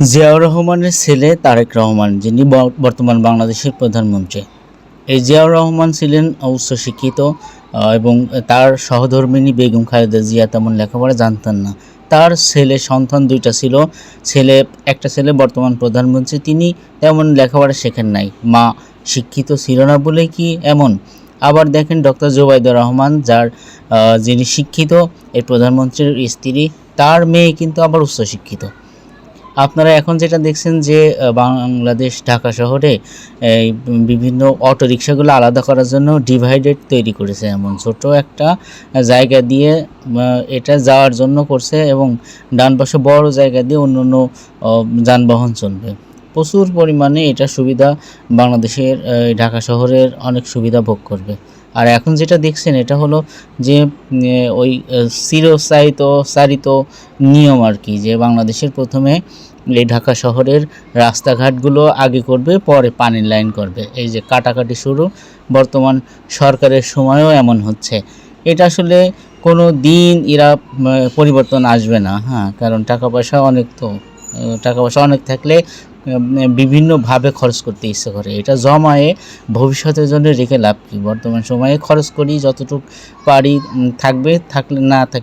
জিয়াউর রহমানের ছেলে তারেক রহমান, যিনি বর্তমান বাংলাদেশের প্রধানমন্ত্রী। এই জিয়াউর রহমান ছিলেন উচ্চশিক্ষিত এবং তার সহধর্মিণী বেগম খালেদা জিয়া তেমন লেখাপড়া জানতেন না। তার সন্তান দুইটা ছিল। একটা ছেলে বর্তমান প্রধানমন্ত্রী, তিনি তেমন লেখাপড়া শেখেন নাই। মা শিক্ষিত ছিল না বলেই কি এমন? আবার দেখেন ডক্টর জুবাইদুর রহমান, যিনি শিক্ষিত, এই প্রধানমন্ত্রীর স্ত্রী, তার মেয়ে কিন্তু আবার উচ্চশিক্ষিত। আপনারা এখন যেটা দেখছেন যে বাংলাদেশ ঢাকা শহরে এই বিভিন্ন অটোরিকশাগুলো আলাদা করার জন্য ডিভাইডেড তৈরি করেছে, এমন ছোট একটা জায়গা দিয়ে এটা যাওয়ার জন্য করছে, এবং ডান পাশে বড় জায়গা দিয়ে অন্য অন্য যানবাহন চলবে। প্রচুর পরিমাণে এটা সুবিধা বাংলাদেশের ঢাকা শহরের অনেক সুবিধা ভোগ করবে। আর এখন যেটা দেখছেন এটা হলো যে ওই চিরাচরিত নিয়ম আর কি, যে বাংলাদেশের প্রথমে এই ঢাকা শহরের রাস্তাঘাটগুলো আগে করবে, পরে পানির লাইন করবে। এই যে কাটাকাটি শুরু, বর্তমান সরকারের সময়ও এমন হচ্ছে। এটা আসলে কোনো দিন এরা পরিবর্তন আসবে না, কারণ টাকা পয়সা অনেক থাকলে বিভিন্নভাবে খরচ করতে ইচ্ছে করে। এটা জমায়ে ভবিষ্যতের জন্য রেখে লাভ কি? বর্তমান সময়ে খরচ করি, যতটুকু পারি থাকলে না থাকলে